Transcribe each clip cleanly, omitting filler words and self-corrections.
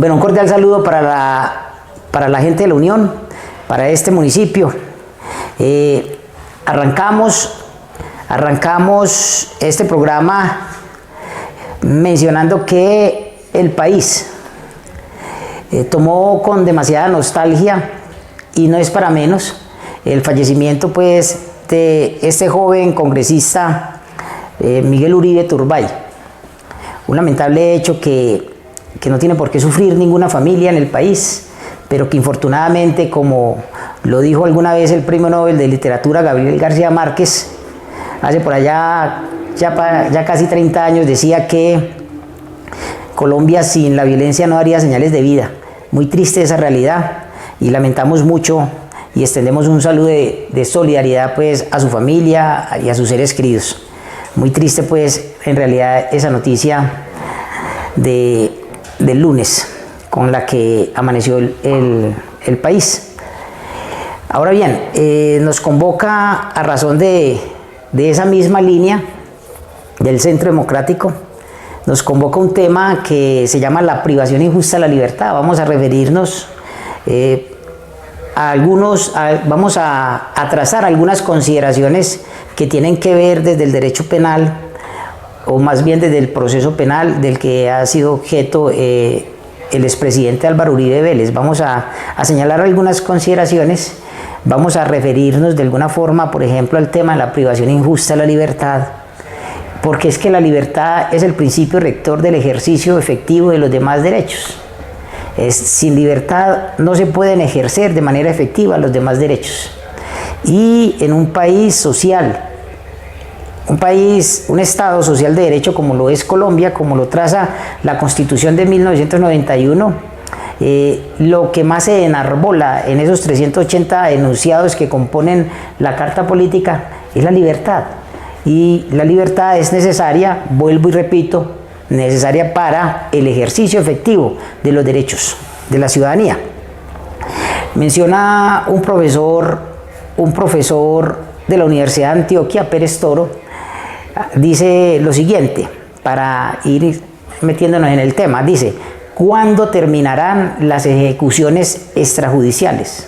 Bueno, un cordial saludo para la gente de la Unión, para este municipio. Arrancamos este programa mencionando que el país tomó con demasiada nostalgia, y no es para menos, el fallecimiento pues de este joven congresista Miguel Uribe Turbay. Un lamentable hecho que no tiene por qué sufrir ninguna familia en el país, pero que infortunadamente, como lo dijo alguna vez el premio Nobel de Literatura Gabriel García Márquez, hace por allá ya casi 30 años, decía que Colombia sin la violencia no daría señales de vida. Muy triste esa realidad, y lamentamos mucho y extendemos un saludo de solidaridad pues a su familia y a sus seres queridos. Muy triste pues en realidad esa noticia del lunes con la que amaneció el país. Ahora bien, nos convoca a razón de esa misma línea del Centro Democrático, nos convoca un tema que se llama la privación injusta de la libertad. Vamos a referirnos vamos a trazar algunas consideraciones que tienen que ver desde el derecho penal, o más bien desde el proceso penal del que ha sido objeto el expresidente Álvaro Uribe Vélez. Vamos a señalar algunas consideraciones, vamos a referirnos de alguna forma, por ejemplo, al tema de la privación injusta de la libertad, porque es que la libertad es el principio rector del ejercicio efectivo de los demás derechos. Sin libertad no se pueden ejercer de manera efectiva los demás derechos. Y en un país social, un Estado social de derecho como lo es Colombia, como lo traza la Constitución de 1991, lo que más se enarbola en esos 380 enunciados que componen la Carta Política es la libertad. Y la libertad es necesaria, vuelvo y repito, necesaria para el ejercicio efectivo de los derechos de la ciudadanía. Menciona un profesor de la Universidad de Antioquia, Pérez Toro, dice lo siguiente, para ir metiéndonos en el tema, dice: ¿cuándo terminarán las ejecuciones extrajudiciales,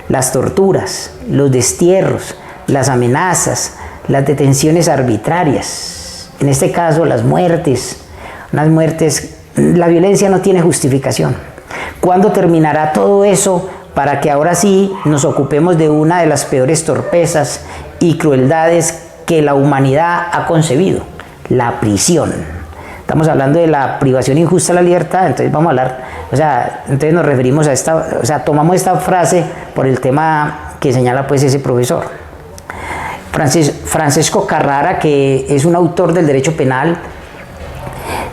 las torturas, los destierros, las amenazas, las detenciones arbitrarias, en este caso las muertes? La violencia no tiene justificación. ¿Cuándo terminará todo eso para que ahora sí nos ocupemos de una de las peores torpezas y crueldades que la humanidad ha concebido? La prisión. Estamos hablando de la privación injusta de la libertad, entonces vamos a hablar, entonces nos referimos a tomamos esta frase por el tema que señala pues ese profesor. Francesco Carrara, que es un autor del derecho penal,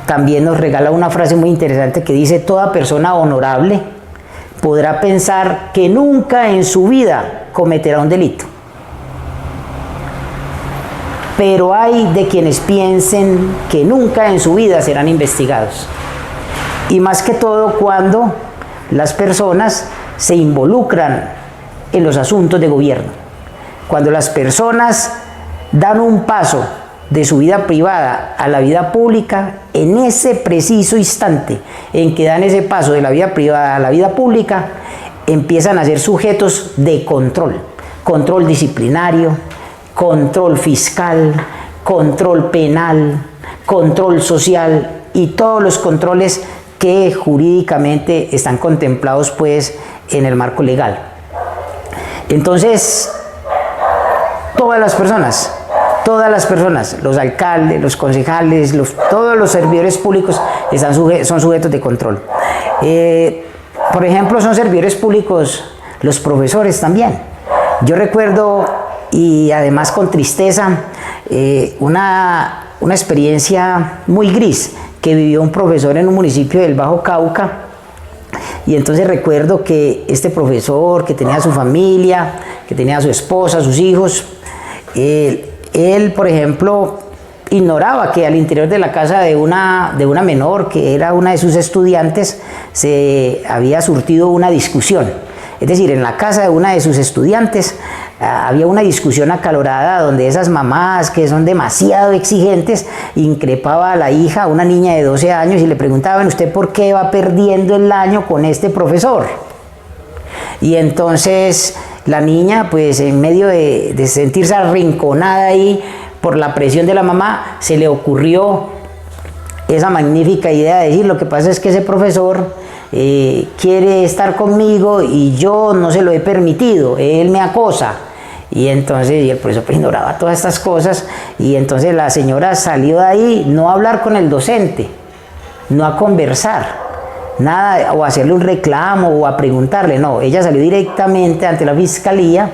también nos regala una frase muy interesante que dice: toda persona honorable podrá pensar que nunca en su vida cometerá un delito, pero hay de quienes piensen que nunca en su vida serán investigados. Y más que todo cuando las personas se involucran en los asuntos de gobierno. Cuando las personas dan un paso de su vida privada a la vida pública, en ese preciso instante en que dan ese paso de la vida privada a la vida pública, empiezan a ser sujetos de control disciplinario, control fiscal, control penal, control social y todos los controles que jurídicamente están contemplados pues en el marco legal. Entonces, todas las personas, los alcaldes, los concejales, todos los servidores públicos son sujetos de control. Por ejemplo, son servidores públicos los profesores también. Yo recuerdo, y además con tristeza, una experiencia muy gris que vivió un profesor en un municipio del Bajo Cauca. Y entonces recuerdo que este profesor, que tenía su familia, que tenía a su esposa, sus hijos, él, por ejemplo, ignoraba que al interior de la casa de una menor, que era una de sus estudiantes, se había surtido una discusión es decir, en la casa de una de sus estudiantes, había una discusión acalorada donde esas mamás que son demasiado exigentes increpaba a la hija, una niña de 12 años, y le preguntaban: ¿usted por qué va perdiendo el año con este profesor? Y entonces la niña, pues en medio de sentirse arrinconada ahí por la presión de la mamá, se le ocurrió esa magnífica idea de decir: lo que pasa es que ese profesor quiere estar conmigo y yo no se lo he permitido, él me acosa. Y entonces el profesor pues ignoraba todas estas cosas, y entonces la señora salió de ahí no a hablar con el docente, no a conversar, nada, o a hacerle un reclamo o a preguntarle, no, ella salió directamente ante la fiscalía,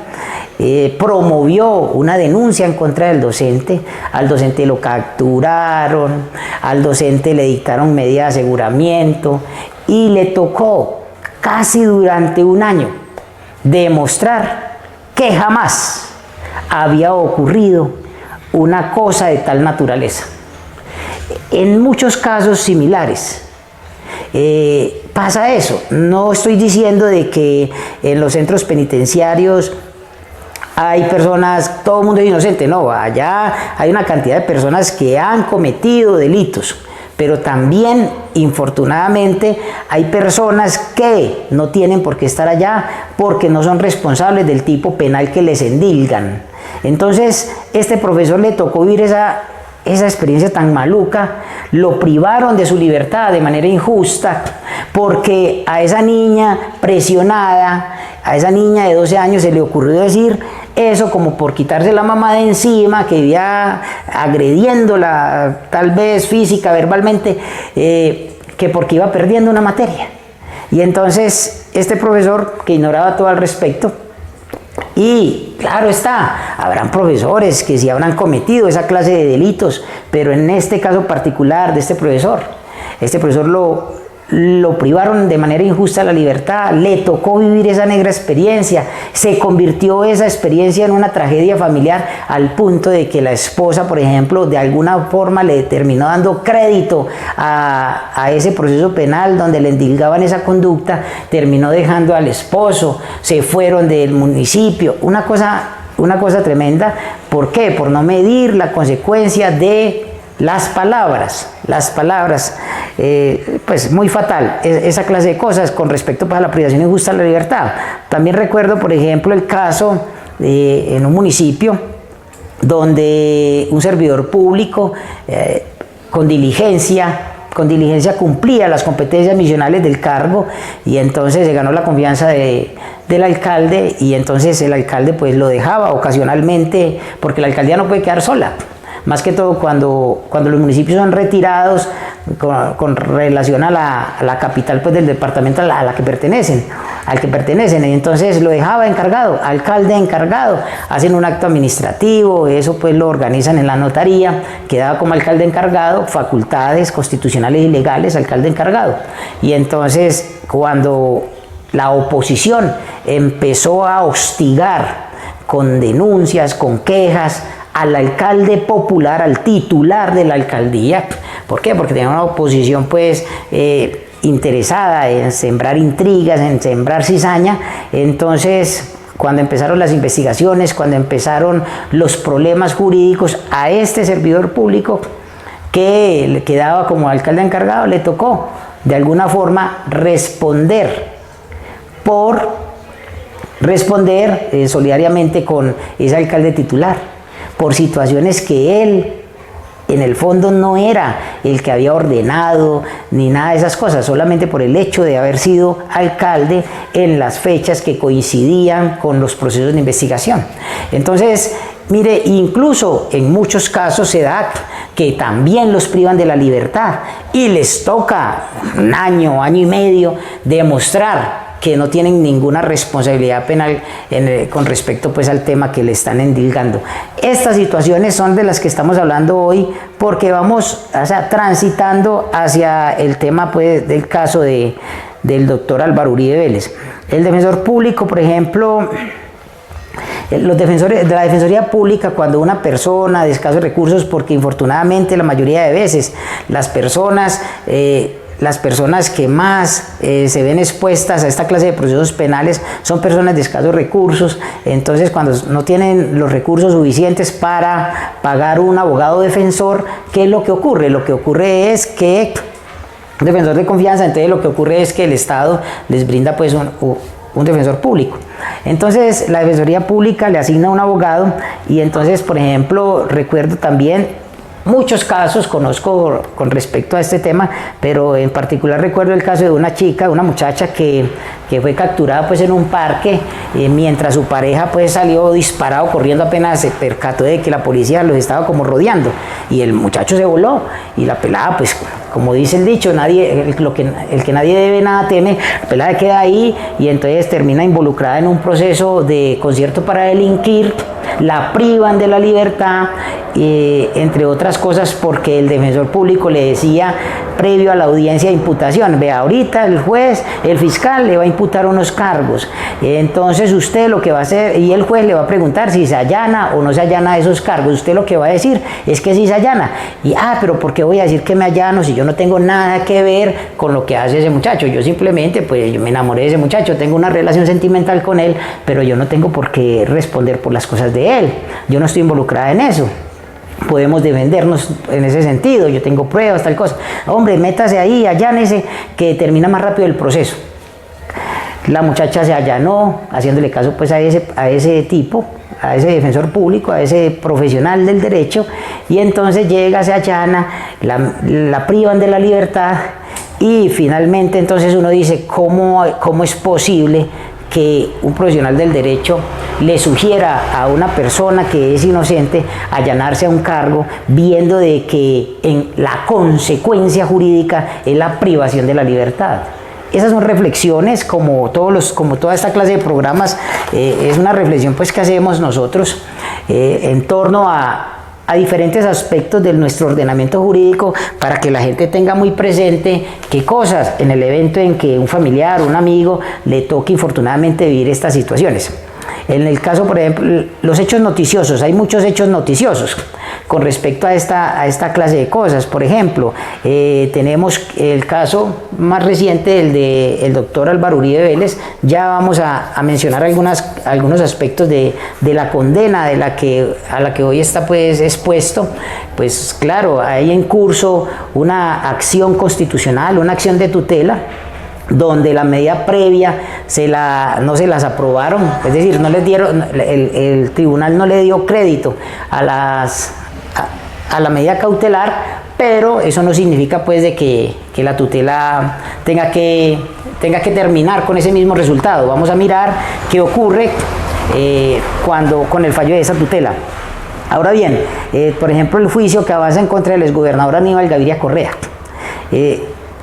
promovió una denuncia en contra del docente, al docente lo capturaron, al docente le dictaron medidas de aseguramiento, y le tocó casi durante un año demostrar que jamás había ocurrido una cosa de tal naturaleza. En muchos casos similares pasa eso. No estoy diciendo de que en los centros penitenciarios hay personas, todo el mundo es inocente, no, allá hay una cantidad de personas que han cometido delitos, pero también, infortunadamente, hay personas que no tienen por qué estar allá porque no son responsables del tipo penal que les endilgan. Entonces, este profesor le tocó vivir esa experiencia tan maluca, lo privaron de su libertad de manera injusta, porque a esa niña presionada, a esa niña de 12 años se le ocurrió decir eso como por quitarse la mamá de encima, que vivía agrediéndola tal vez física, verbalmente, que porque iba perdiendo una materia. Y entonces este profesor, que ignoraba todo al respecto, y claro está, habrán profesores que sí habrán cometido esa clase de delitos, pero en este caso particular de este profesor lo privaron de manera injusta de la libertad, le tocó vivir esa negra experiencia, se convirtió esa experiencia en una tragedia familiar al punto de que la esposa, por ejemplo, de alguna forma le terminó dando crédito a ese proceso penal donde le endilgaban esa conducta, terminó dejando al esposo, se fueron del municipio, una cosa tremenda. ¿Por qué? Por no medir la consecuencia de las palabras, pues muy fatal esa clase de cosas con respecto pues, a la privación injusta de la libertad. También recuerdo, por ejemplo, el caso en un municipio donde un servidor público con diligencia cumplía las competencias misionales del cargo, y entonces se ganó la confianza del alcalde, y entonces el alcalde pues lo dejaba ocasionalmente, porque la alcaldía no puede quedar sola. Más que todo cuando los municipios son retirados con relación a la capital pues, del departamento al que pertenecen. Y entonces lo dejaba encargado, alcalde encargado. Hacen un acto administrativo, eso pues lo organizan en la notaría, quedaba como alcalde encargado, facultades constitucionales y legales, alcalde encargado. Y entonces cuando la oposición empezó a hostigar con denuncias, con quejas, al alcalde popular, al titular de la alcaldía. ¿Por qué? Porque tenía una oposición pues interesada en sembrar intrigas, en sembrar cizaña. Entonces, cuando empezaron las investigaciones, cuando empezaron los problemas jurídicos, a este servidor público que le quedaba como alcalde encargado, le tocó de alguna forma responder solidariamente con ese alcalde titular, por situaciones que él en el fondo no era el que había ordenado ni nada de esas cosas, solamente por el hecho de haber sido alcalde en las fechas que coincidían con los procesos de investigación. Entonces, mire, incluso en muchos casos se da que también los privan de la libertad y les toca un año, año y medio demostrar que no tienen ninguna responsabilidad penal con respecto pues, al tema que le están endilgando. Estas situaciones son de las que estamos hablando hoy porque vamos transitando hacia el tema pues, del caso del doctor Álvaro Uribe Vélez. El defensor público, por ejemplo, los defensores de la Defensoría Pública, cuando una persona de escasos recursos, porque infortunadamente la mayoría de veces las personas las personas que más se ven expuestas a esta clase de procesos penales son personas de escasos recursos. Entonces, cuando no tienen los recursos suficientes para pagar un abogado defensor, ¿qué es lo que ocurre? Lo que ocurre es que un defensor de confianza, entonces lo que ocurre es que el Estado les brinda pues un defensor público. Entonces la Defensoría Pública le asigna un abogado y entonces, por ejemplo, recuerdo también muchos casos, conozco con respecto a este tema, pero en particular recuerdo el caso de una chica, una muchacha que fue capturada pues en un parque mientras su pareja pues salió disparado corriendo, apenas se percató de que la policía los estaba como rodeando y el muchacho se voló y la pelada pues, como dice el dicho, el que nadie debe nada teme, la pelada queda ahí y entonces termina involucrada en un proceso de concierto para delinquir, la privan de la libertad, entre otras cosas porque el defensor público le decía previo a la audiencia de imputación, vea, ahorita el juez, el fiscal le va a imputar unos cargos, entonces usted lo que va a hacer, y el juez le va a preguntar si se allana o no se allana esos cargos, usted lo que va a decir es que sí se allana, y pero ¿por qué voy a decir que me allano si yo no tengo nada que ver con lo que hace ese muchacho? Yo simplemente, pues yo me enamoré de ese muchacho, tengo una relación sentimental con él, pero yo no tengo por qué responder por las cosas de él, yo no estoy involucrada en eso. Podemos defendernos en ese sentido, yo tengo pruebas, tal cosa. Hombre, métase ahí, allánese, que termina más rápido el proceso. La muchacha se allanó, haciéndole caso pues a ese tipo, a ese defensor público, a ese profesional del derecho, y entonces llega, se allana, la privan de la libertad, y finalmente entonces uno dice, ¿cómo es posible que un profesional del derecho le sugiera a una persona que es inocente allanarse a un cargo viendo de que en la consecuencia jurídica es la privación de la libertad? Esas son reflexiones, como toda esta clase de programas, es una reflexión pues que hacemos nosotros en torno a diferentes aspectos de nuestro ordenamiento jurídico para que la gente tenga muy presente qué cosas en el evento en que un familiar, un amigo le toque infortunadamente vivir estas situaciones. En el caso, por ejemplo, los hechos noticiosos, hay muchos hechos noticiosos con respecto a esta clase de cosas. Por ejemplo, tenemos el caso más reciente, el del doctor Álvaro Uribe Vélez. Ya vamos a mencionar algunos aspectos de la condena a la que hoy está pues expuesto. Pues claro, hay en curso una acción constitucional, una acción de tutela, donde la medida previa no se las aprobaron, es decir, no les dieron, el tribunal no le dio crédito a la medida cautelar, pero eso no significa pues de que la tutela tenga que terminar con ese mismo resultado. Vamos a mirar qué ocurre con el fallo de esa tutela. Ahora bien, por ejemplo, el juicio que avanza en contra del exgobernador Aníbal Gaviria Correa.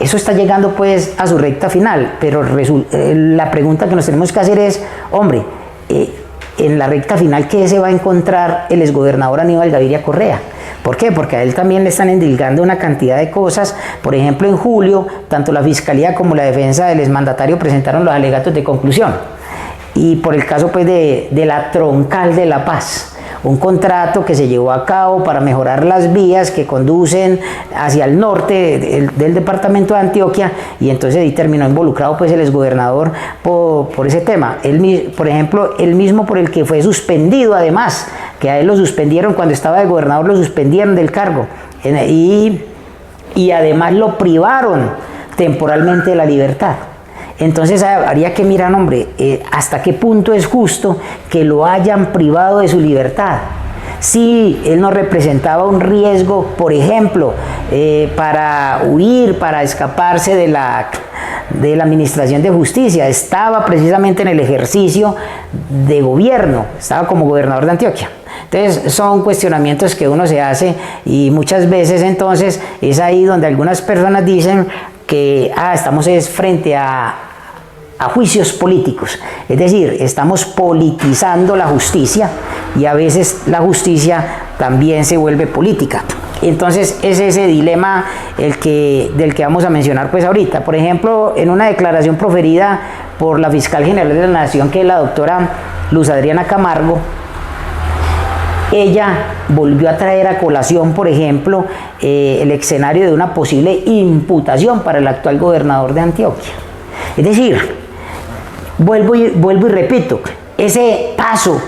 Eso está llegando pues a su recta final, pero la pregunta que nos tenemos que hacer es, hombre, en la recta final, ¿qué se va a encontrar el exgobernador Aníbal Gaviria Correa? ¿Por qué? Porque a él también le están endilgando una cantidad de cosas. Por ejemplo, en julio, tanto la Fiscalía como la defensa del exmandatario presentaron los alegatos de conclusión. Y por el caso pues de la Troncal de La Paz, un contrato que se llevó a cabo para mejorar las vías que conducen hacia el norte del departamento de Antioquia, y entonces ahí terminó involucrado pues el exgobernador por ese tema. Por ejemplo, el mismo por el que fue suspendido, además, que a él lo suspendieron cuando estaba de gobernador, lo suspendieron del cargo, y además lo privaron temporalmente de la libertad. Entonces habría que mirar, hombre, hasta qué punto es justo que lo hayan privado de su libertad. Si él no representaba un riesgo, por ejemplo, para huir, para escaparse de la administración de justicia, estaba precisamente en el ejercicio de gobierno, estaba como gobernador de Antioquia. Entonces son cuestionamientos que uno se hace, y muchas veces entonces es ahí donde algunas personas dicen que estamos frente a juicios políticos, es decir, estamos politizando la justicia, y a veces la justicia también se vuelve política. Entonces es ese dilema del que vamos a mencionar pues ahorita. Por ejemplo, en una declaración proferida por la Fiscal General de la Nación, que es la doctora Luz Adriana Camargo, ella volvió a traer a colación, por ejemplo, el escenario de una posible imputación para el actual gobernador de Antioquia. Es decir, vuelvo y repito, ese paso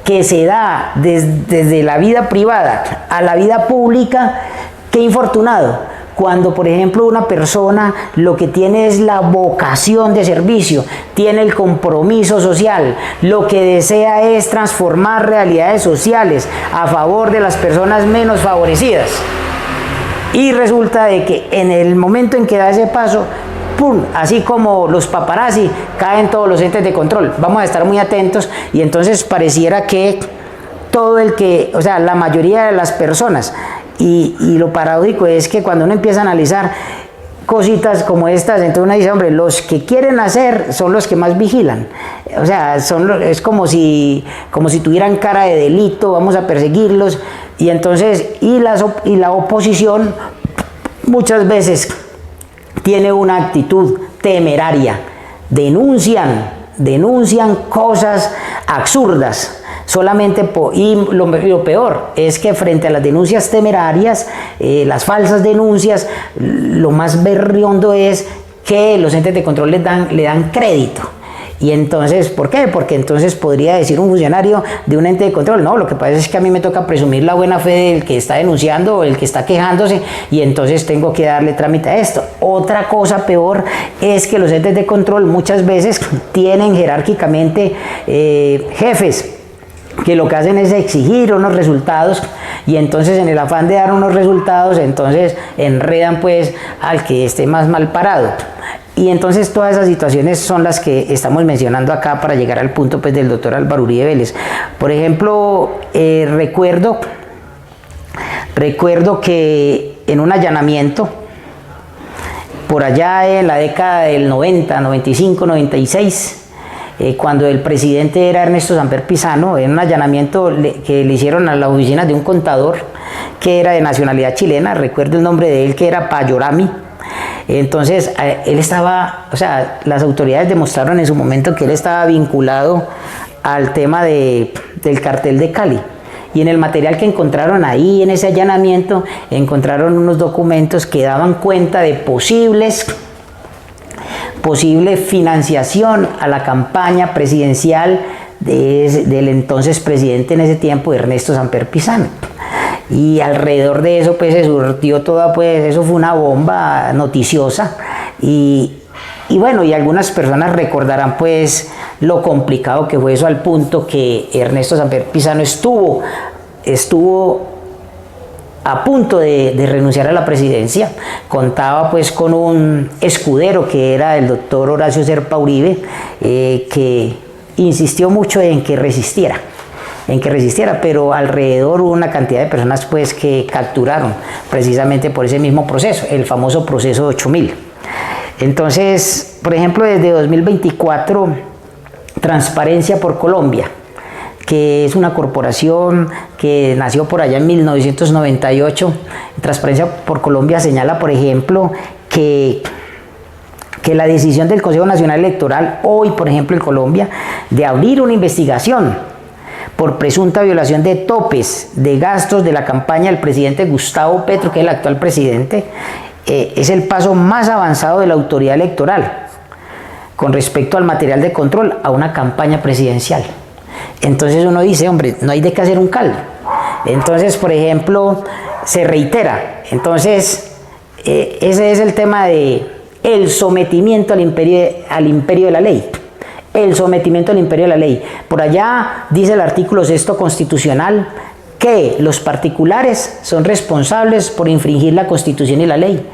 que se da desde la vida privada a la vida pública, qué infortunado. Cuando, por ejemplo, una persona lo que tiene es la vocación de servicio, tiene el compromiso social, lo que desea es transformar realidades sociales a favor de las personas menos favorecidas. Y resulta de que en el momento en que da ese paso, ¡pum!, así como los paparazzi, caen todos los entes de control. Vamos a estar muy atentos y entonces pareciera que la mayoría de las personas, y lo paradójico es que cuando uno empieza a analizar cositas como estas, entonces uno dice, hombre, los que quieren hacer son los que más vigilan. O sea, es como si tuvieran cara de delito, vamos a perseguirlos. Y entonces, la oposición muchas veces tiene una actitud temeraria, denuncian cosas absurdas. Y lo peor es que frente a las denuncias temerarias, las falsas denuncias, lo más berriondo es que los entes de control le dan crédito. Y entonces, ¿por qué? Porque entonces podría decir un funcionario de un ente de control, no, lo que pasa es que a mí me toca presumir la buena fe del que está denunciando o el que está quejándose, y entonces tengo que darle trámite a esto. Otra cosa peor es que los entes de control muchas veces tienen jerárquicamente jefes que lo que hacen es exigir unos resultados, y entonces en el afán de dar unos resultados, entonces enredan pues al que esté más mal parado. Y entonces todas esas situaciones son las que estamos mencionando acá para llegar al punto pues del doctor Álvaro Uribe Vélez. Por ejemplo, recuerdo que en un allanamiento por allá en la década del 90, 95, 96, cuando el presidente era Ernesto Samper Pizano, en un allanamiento que le hicieron a la oficina de un contador que era de nacionalidad chilena, recuerdo el nombre de él, que era Payorami. Entonces, él estaba, las autoridades demostraron en su momento que él estaba vinculado al tema del cartel de Cali. Y en el material que encontraron ahí, en ese allanamiento, encontraron unos documentos que daban cuenta de posible financiación a la campaña presidencial del entonces presidente en ese tiempo, Ernesto Samper Pizano. Y alrededor de eso pues se surtió toda, pues eso fue una bomba noticiosa, y bueno, y algunas personas recordarán pues lo complicado que fue eso, al punto que Ernesto Samper Pizano estuvo a punto de renunciar a la presidencia. Contaba pues con un escudero que era el doctor Horacio Serpa Uribe, que insistió mucho en que resistiera, pero alrededor hubo una cantidad de personas pues que capturaron precisamente por ese mismo proceso, el famoso proceso de 8000. Entonces, por ejemplo, desde 2024, Transparencia por Colombia, que es una corporación que nació por allá en 1998, Transparencia por Colombia señala, por ejemplo, que la decisión del Consejo Nacional Electoral hoy, por ejemplo, en Colombia, de abrir una investigación por presunta violación de topes de gastos de la campaña del presidente Gustavo Petro, que es el actual presidente, es el paso más avanzado de la autoridad electoral con respecto al material de control a una campaña presidencial. Entonces uno dice, hombre, no hay de qué hacer un caldo. Entonces, por ejemplo, se reitera. Entonces, ese es el tema de el sometimiento al imperio de la ley. El sometimiento al imperio de la ley. Por allá dice el artículo 6 constitucional que los particulares son responsables por infringir la Constitución y la ley,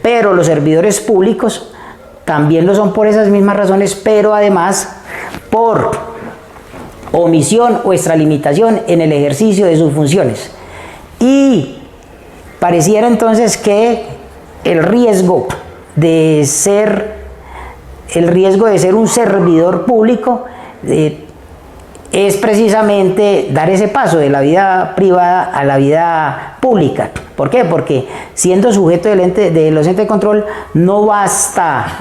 pero los servidores públicos también lo son por esas mismas razones, pero además por omisión o extralimitación en el ejercicio de sus funciones. Y pareciera entonces que el riesgo de ser un servidor público es precisamente dar ese paso de la vida privada a la vida pública. ¿Por qué? Porque siendo sujeto de los entes de control, no basta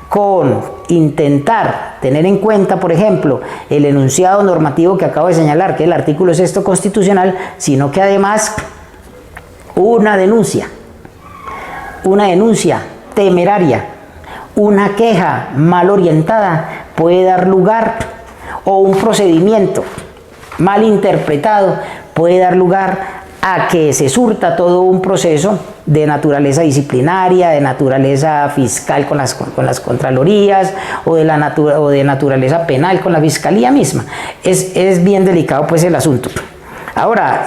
con intentar tener en cuenta, por ejemplo, el enunciado normativo que acabo de señalar, que es el artículo 6 constitucional, sino que además una denuncia temeraria, una queja mal orientada puede dar lugar, o un procedimiento mal interpretado puede dar lugar a que se surta todo un proceso de naturaleza disciplinaria, de naturaleza fiscal con las contralorías, o de naturaleza penal con la fiscalía misma. Es bien delicado pues el asunto. Ahora,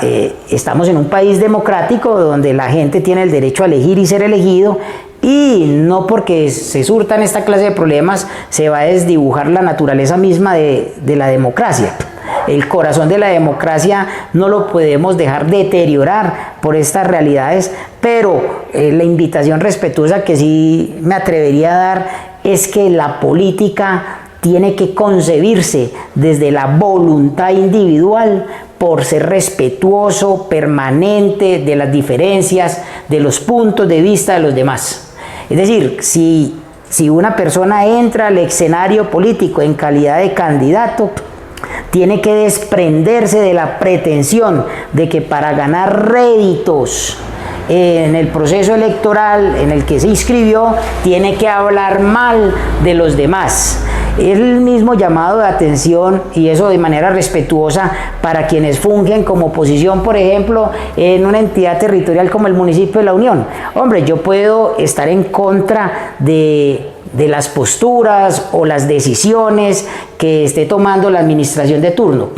estamos en un país democrático donde la gente tiene el derecho a elegir y ser elegido, y no porque se surtan esta clase de problemas se va a desdibujar la naturaleza misma de la democracia. El corazón de la democracia no lo podemos dejar deteriorar por estas realidades, pero la invitación respetuosa que sí me atrevería a dar es que la política tiene que concebirse desde la voluntad individual, por ser respetuoso, permanente de las diferencias, de los puntos de vista de los demás. Es decir, si una persona entra al escenario político en calidad de candidato, tiene que desprenderse de la pretensión de que para ganar réditos en el proceso electoral en el que se inscribió, tiene que hablar mal de los demás. Es el mismo llamado de atención, y eso de manera respetuosa, para quienes fungen como oposición, por ejemplo, en una entidad territorial como el municipio de La Unión. Hombre, yo puedo estar en contra de las posturas o las decisiones que esté tomando la administración de turno,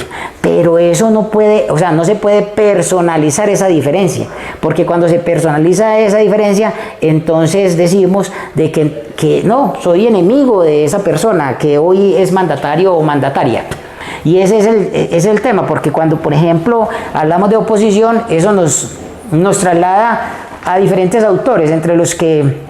pero eso no puede, o sea, no se puede personalizar esa diferencia, porque cuando se personaliza esa diferencia, entonces decimos de que no, soy enemigo de esa persona que hoy es mandatario o mandataria. Y ese es el tema, porque cuando, por ejemplo, hablamos de oposición, eso nos traslada a diferentes autores, entre los que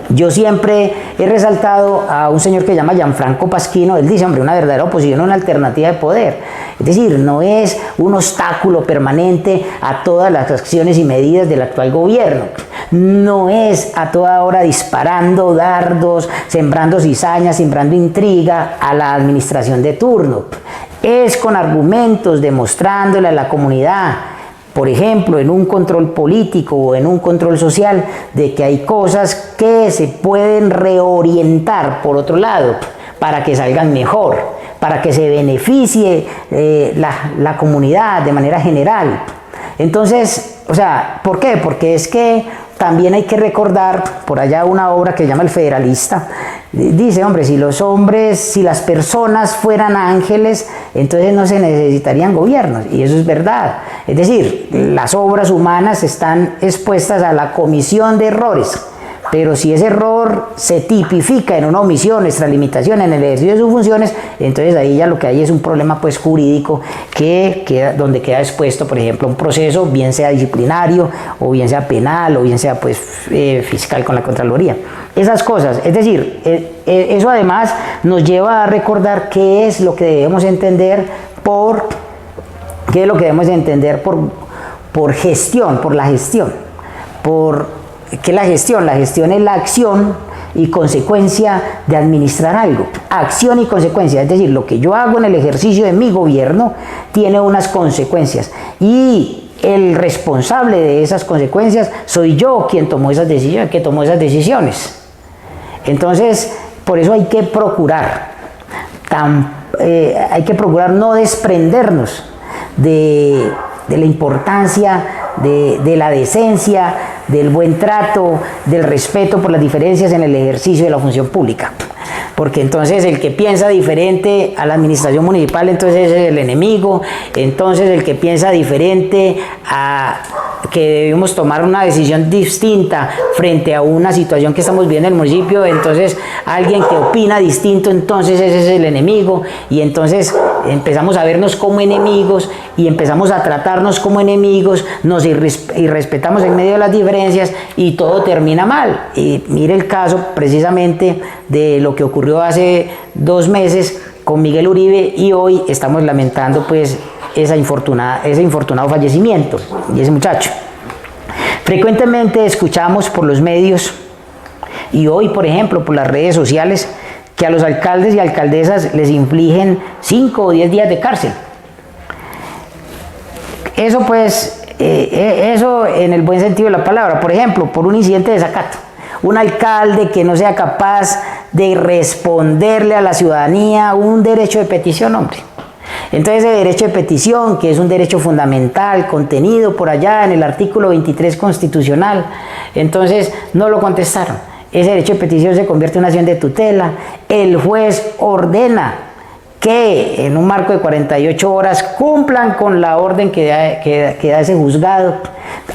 yo siempre he resaltado a un señor que se llama Gianfranco Pasquino. Él dice, hombre, una verdadera oposición es una alternativa de poder. Es decir, no es un obstáculo permanente a todas las acciones y medidas del actual gobierno. No es a toda hora disparando dardos, sembrando cizañas, sembrando intriga a la administración de turno. Es con argumentos, demostrándole a la comunidad, por ejemplo, en un control político o en un control social, de que hay cosas que se pueden reorientar por otro lado para que salgan mejor, para que se beneficie la comunidad de manera general. Entonces, o sea, ¿por qué? Porque es que también hay que recordar, por allá una obra que se llama El Federalista, dice, hombre, si las personas fueran ángeles, entonces no se necesitarían gobiernos, y eso es verdad. Es decir, las obras humanas están expuestas a la comisión de errores, pero si ese error se tipifica en una omisión, extralimitación en el ejercicio de sus funciones, entonces ahí ya lo que hay es un problema pues jurídico donde queda expuesto, por ejemplo, un proceso, bien sea disciplinario, o bien sea penal, o bien sea pues fiscal con la Contraloría. Esas cosas, es decir, eso además nos lleva a recordar qué es lo que debemos entender por gestión, por la gestión, ¿qué es la gestión? La gestión es la acción y consecuencia de administrar algo. Acción y consecuencia, es decir, lo que yo hago en el ejercicio de mi gobierno tiene unas consecuencias, y el responsable de esas consecuencias soy yo quien tomó esas decisiones. Entonces, por eso hay que procurar no desprendernos de la importancia de la decencia, del buen trato, del respeto por las diferencias en el ejercicio de la función pública. Porque entonces el que piensa diferente a la administración municipal, entonces es el enemigo. Entonces el que piensa diferente a que debemos tomar una decisión distinta frente a una situación que estamos viendo en el municipio, entonces alguien que opina distinto, entonces ese es el enemigo, y entonces empezamos a vernos como enemigos y empezamos a tratarnos como enemigos, nos irrespetamos en medio de las diferencias y todo termina mal. Y mire el caso precisamente de lo que ocurrió hace 2 meses con Miguel Uribe, y hoy estamos lamentando pues ese infortunado fallecimiento de ese muchacho. Frecuentemente escuchamos por los medios, y hoy por ejemplo por las redes sociales, que a los alcaldes y alcaldesas les infligen 5 o 10 días de cárcel. Eso pues, eso en el buen sentido de la palabra. Por ejemplo, por un incidente de desacato. Un alcalde que no sea capaz de responderle a la ciudadanía un derecho de petición, hombre. Entonces ese derecho de petición, que es un derecho fundamental, contenido por allá en el artículo 23 constitucional, entonces no lo contestaron. Ese derecho de petición se convierte en una acción de tutela. El juez ordena que en un marco de 48 horas cumplan con la orden que da ese juzgado,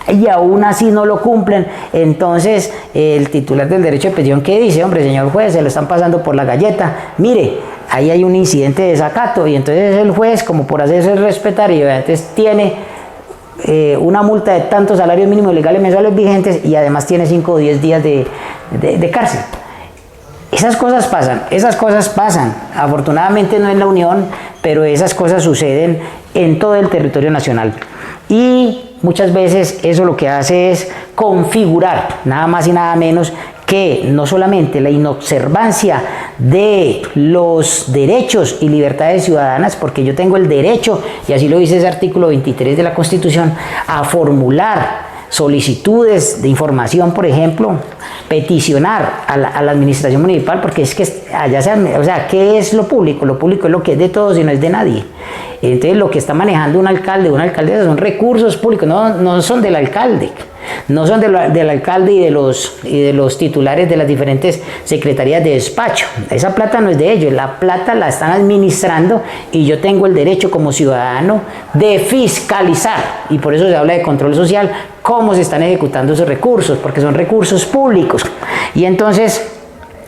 y aún así no lo cumplen. Entonces el titular del derecho de petición, ¿qué dice? Hombre, señor juez, se lo están pasando por la galleta, mire, ahí hay un incidente de desacato, y entonces el juez, como por hacerse respetar, y entonces tiene una multa de tantos salarios mínimos legales mensuales vigentes, y además tiene 5 o 10 días de cárcel. Esas cosas pasan, afortunadamente no en la Unión, pero esas cosas suceden en todo el territorio nacional. Y muchas veces eso lo que hace es configurar, nada más y nada menos, que no solamente la inobservancia de los derechos y libertades ciudadanas, porque yo tengo el derecho, y así lo dice ese artículo 23 de la Constitución, a formular solicitudes de información, por ejemplo, peticionar a la administración municipal, porque es que allá o sea, ¿qué es lo público? Lo público es lo que es de todos y no es de nadie. Entonces lo que está manejando un alcalde o una alcaldesa son recursos públicos, no son del alcalde. No son del alcalde y de los titulares de las diferentes secretarías de despacho. Esa plata no es de ellos, la plata la están administrando, y yo tengo el derecho como ciudadano de fiscalizar, y por eso se habla de control social, cómo se están ejecutando esos recursos, porque son recursos públicos. Y entonces,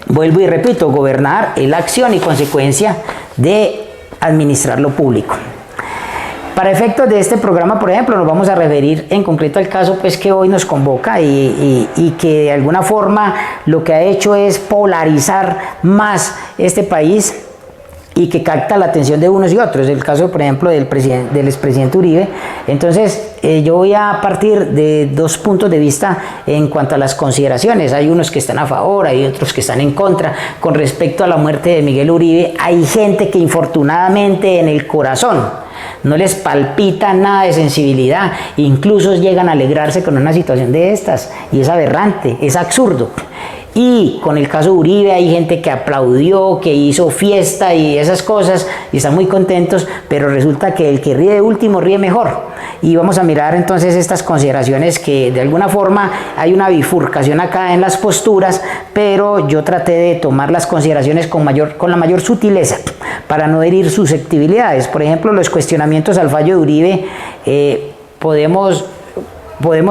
vuelvo y repito, gobernar es la acción y consecuencia de administrar lo público. Para efectos de este programa, por ejemplo, nos vamos a referir en concreto al caso pues, que hoy nos convoca y que de alguna forma lo que ha hecho es polarizar más este país y que capta la atención de unos y otros. El caso, por ejemplo, del expresidente Uribe. Entonces, yo voy a partir de 2 puntos de vista en cuanto a las consideraciones. Hay unos que están a favor, hay otros que están en contra. Con respecto a la muerte de Miguel Uribe, hay gente que infortunadamente en el corazón no les palpita nada de sensibilidad, incluso llegan a alegrarse con una situación de estas, y es aberrante, es absurdo. Y con el caso de Uribe hay gente que aplaudió, que hizo fiesta y esas cosas, y están muy contentos, pero resulta que el que ríe de último ríe mejor. Y vamos a mirar entonces estas consideraciones, que de alguna forma hay una bifurcación acá en las posturas, pero yo traté de tomar las consideraciones con la mayor sutileza para no herir susceptibilidades. Por ejemplo, los cuestionamientos al fallo de Uribe, podemos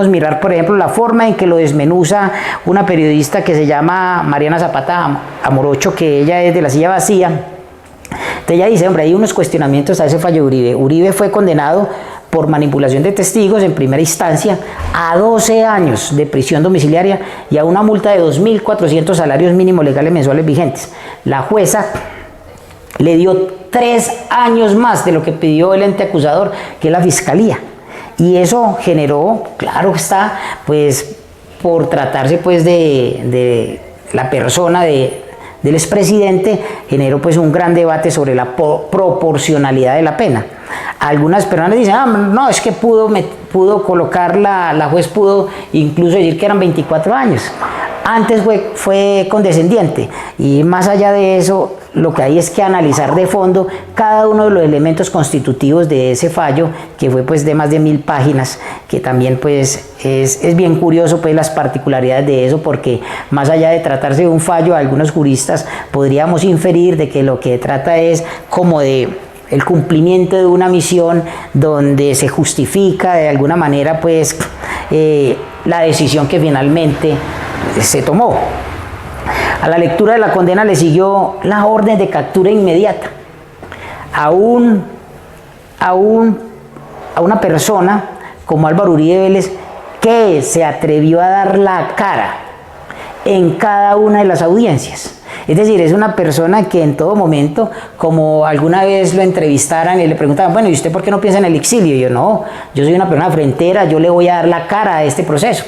mirar, por ejemplo, la forma en que lo desmenuza una periodista que se llama Mariana Zapata Amorocho, que ella es de La Silla Vacía. Entonces ella dice, hombre, hay unos cuestionamientos a ese fallo de Uribe. Uribe fue condenado por manipulación de testigos en primera instancia a 12 años de prisión domiciliaria y a una multa de 2.400 salarios mínimos legales mensuales vigentes. La jueza le dio 3 años más de lo que pidió el ente acusador, que es la fiscalía. Y eso generó, claro está, pues por tratarse pues de la persona del expresidente, generó pues un gran debate sobre la proporcionalidad de la pena. Algunas personas dicen, no, es que pudo colocar, la juez pudo incluso decir que eran 24 años. Antes fue condescendiente, y más allá de eso, lo que hay es que analizar de fondo cada uno de los elementos constitutivos de ese fallo, que fue pues de más de 1000 páginas, que también pues es bien curioso pues las particularidades de eso, porque más allá de tratarse de un fallo, algunos juristas podríamos inferir de que lo que trata es como de el cumplimiento de una misión donde se justifica de alguna manera pues la decisión que finalmente se tomó. A la lectura de la condena le siguió la orden de captura inmediata a una persona como Álvaro Uribe Vélez, que se atrevió a dar la cara en cada una de las audiencias. Es decir, es una persona que en todo momento, como alguna vez lo entrevistaran y le preguntaban, bueno, ¿y usted por qué no piensa en el exilio? Y yo, no, yo soy una persona frentera, yo le voy a dar la cara a este proceso.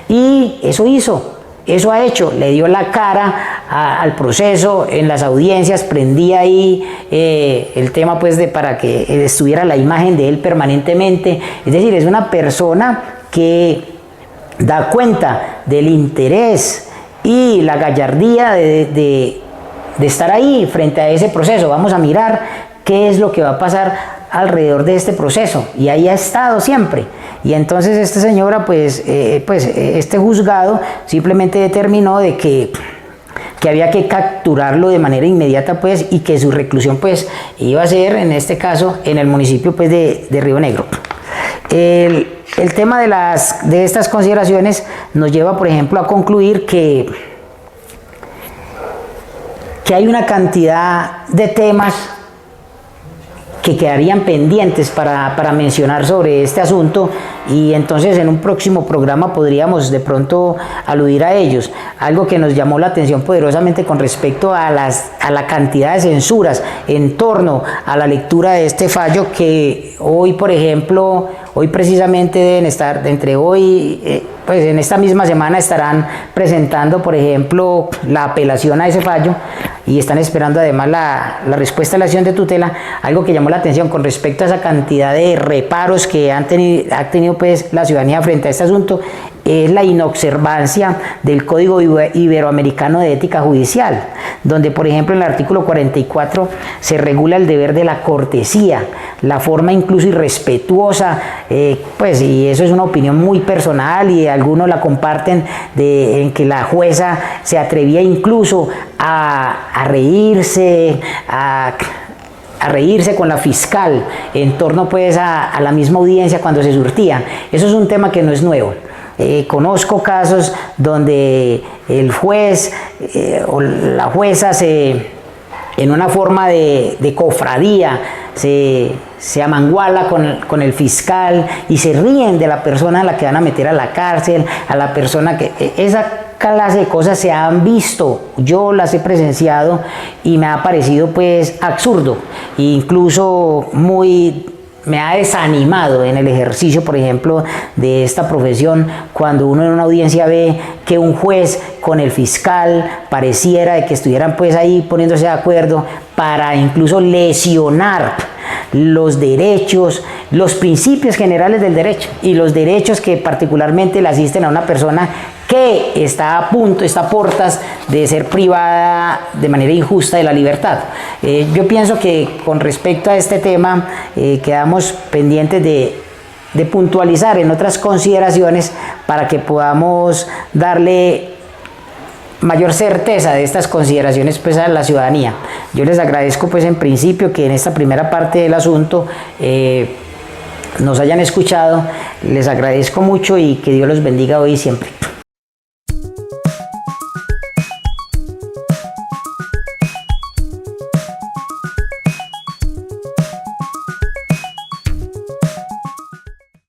Y eso hizo. Eso ha hecho, le dio la cara al proceso, en las audiencias, prendía ahí el tema pues para que estuviera la imagen de él permanentemente. Es decir, es una persona que da cuenta del interés y la gallardía de estar ahí frente a ese proceso. Vamos a mirar qué es lo que va a pasar alrededor de este proceso, y ahí ha estado siempre. Y entonces esta señora este juzgado simplemente determinó de que había que capturarlo de manera inmediata pues, y que su reclusión pues iba a ser en este caso en el municipio pues de Río Negro. El tema de estas consideraciones nos lleva por ejemplo a concluir que hay una cantidad de temas que quedarían pendientes para mencionar sobre este asunto, y entonces en un próximo programa podríamos de pronto aludir a ellos. Algo que nos llamó la atención poderosamente con respecto a la cantidad de censuras en torno a la lectura de este fallo, que hoy, por ejemplo, hoy precisamente deben estar, entre hoy, pues en esta misma semana estarán presentando, por ejemplo, la apelación a ese fallo, y están esperando además la respuesta de la acción de tutela. Algo que llamó la atención con respecto a esa cantidad de reparos que ha tenido pues la ciudadanía frente a este asunto es la inobservancia del Código Iberoamericano de Ética Judicial, donde por ejemplo en el artículo 44 se regula el deber de la cortesía, la forma incluso irrespetuosa, pues, y eso es una opinión muy personal y algunos la comparten, en que la jueza se atrevía incluso a reírse, a reírse con la fiscal en torno pues a la misma audiencia cuando se surtía. Eso es un tema que no es nuevo. Conozco casos donde el juez o la jueza en una forma de cofradía se amanguala con el fiscal y se ríen de la persona a la que van a meter a la cárcel, a la persona que... Esa clase de cosas se han visto, yo las he presenciado y me ha parecido pues absurdo, e incluso me ha desanimado en el ejercicio, por ejemplo, de esta profesión, cuando uno en una audiencia ve que un juez con el fiscal pareciera de que estuvieran pues ahí poniéndose de acuerdo para incluso lesionar los derechos, los principios generales del derecho y los derechos que particularmente le asisten a una persona que está a portas de ser privada de manera injusta de la libertad. Yo pienso que con respecto a este tema quedamos pendientes de puntualizar en otras consideraciones para que podamos darle mayor certeza de estas consideraciones pues a la ciudadanía. Yo les agradezco pues en principio que en esta primera parte del asunto nos hayan escuchado, les agradezco mucho y que Dios los bendiga hoy y siempre.